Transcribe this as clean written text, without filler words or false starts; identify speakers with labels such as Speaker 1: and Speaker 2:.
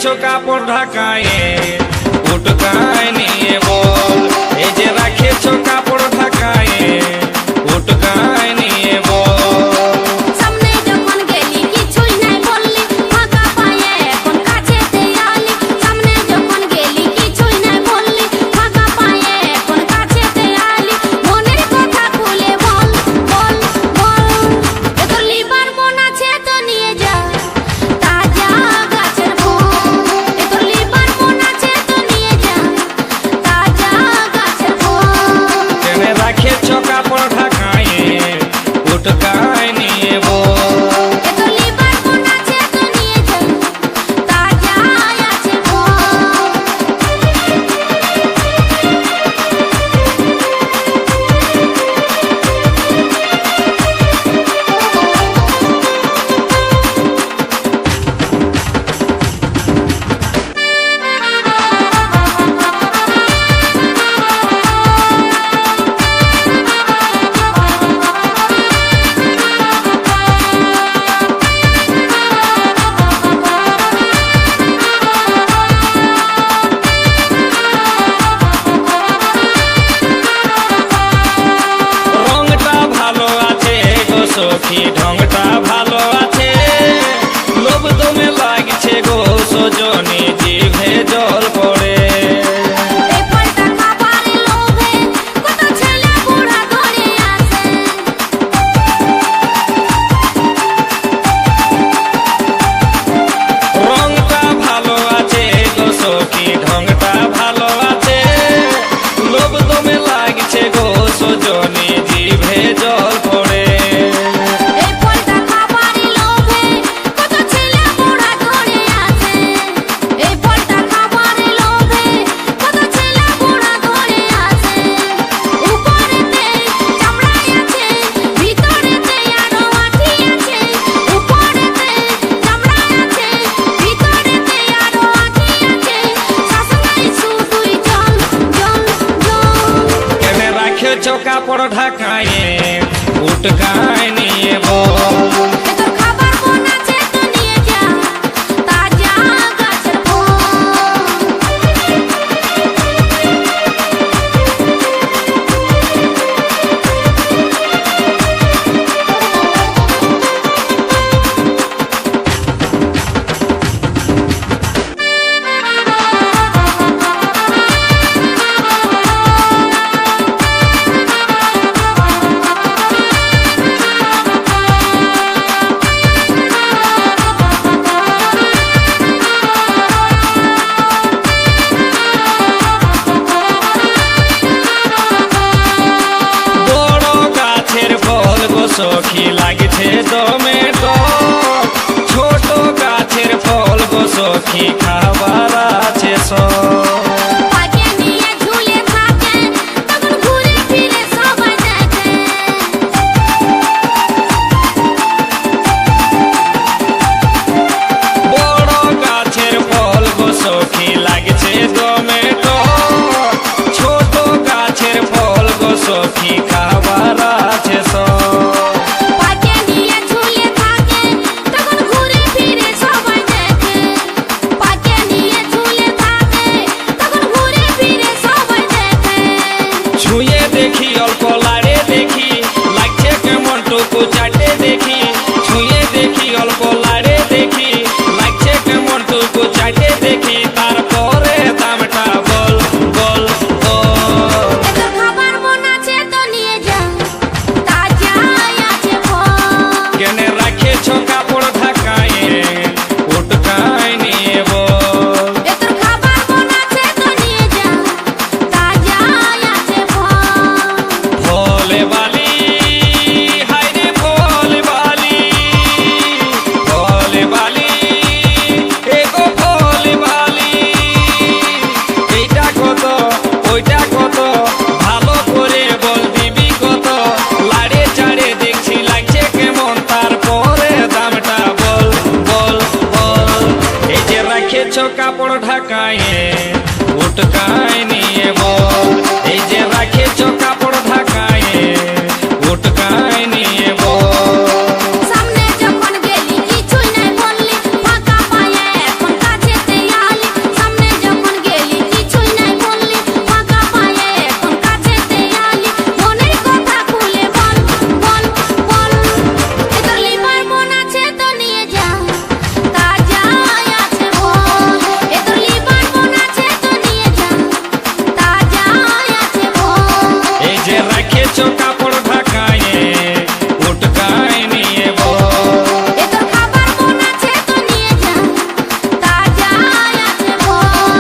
Speaker 1: রেখেছো কাপড় ঢাকায়ে উটকায় নিয়ে বল, এই যে রেখেছো কাপড় ঢাকায়ে উটকায় নিয়ে বল।
Speaker 2: সামনে যখন গেলি কিছুই নাই বললি, ফাঁকা পায়ে এখন কাছেতে আলি। সামনে যখন গেলি কিছুই নাই বললি, ফাঁকা পায়ে এখন কাছেতে আলি। মনের কথা খুলে বল বল বল, এ তোর লিবার মন আছে তো নিয়ে যা তাজা গাছের ফুল। এ তোর লিবার মন আছে তো নিয়ে যা তাজা গাছের ফুল।
Speaker 1: কেনে রেখেছো কাপড় ঢাকায়ে উটকায় নিয়ে বল।
Speaker 2: এ তোর লিবার মন আছে তো নিয়ে যা তাজা আছে ফুল।
Speaker 1: রংটা ভালো আছে গো সখী, ঢংটা ভালো আছে, লোভ দমে লাগছে গো সজনী, জিভে জল পড়ে।
Speaker 2: এই ফলটা খাবারের লোভে কত ছেলে বুড়া ধরে আসে।
Speaker 1: রংটা ভালো আছে গো সখী, ঢংটা ভালো আছে, লোভ দমে লাগছে গো সজনী, জিভে জল পড়ে।
Speaker 2: এই ফলটা খাবারের লোভে কত ছেলে বুড়া ধরে আসে। এই ফলটা খাবারের লোভে কত ছেলে বুড়া ধরে আসে। উপরেতে চামড়াই আছে, ভিতরেতে আরো আঠি আছে। উপরেতে চামড়াই আছে, ভিতরেতে আরো আঠি আছে। শাসনাই শুধুই জল জল জল।
Speaker 1: কেনে রাখেছো কাপড় ঢাকায়ে উটকায় নিয়ে বল।
Speaker 2: এ তোর খাবার মন আছে তো নিয়ে যা তাজা গাছের ফুল।
Speaker 1: বড় গাছের ফল গো সখী লাগছে দমে টক, ছোট গাছের ফল গো সখী খাবার আছে সব।
Speaker 2: পাকে নিয়ে ঝুলে থাকে তখন ঘুরে ফিরে সবাই দেখে।
Speaker 1: বড় গাছের ফল গো সখী লাগছে দমে টক, ছোট গাছের ফল গো সখী খাবার আছে সব।
Speaker 2: পাকে নিয়ে ঝুলে থাকে তখন ঘুরে ফিরে সবাই দেখে। পাকে নিয়ে ঝুলে থাকে তখন ঘুরে ফিরে সবাই দেখে।
Speaker 1: ছুঁয়ে দেখি অল্প লাড়ে দেখি লাগছে কেমন টুকু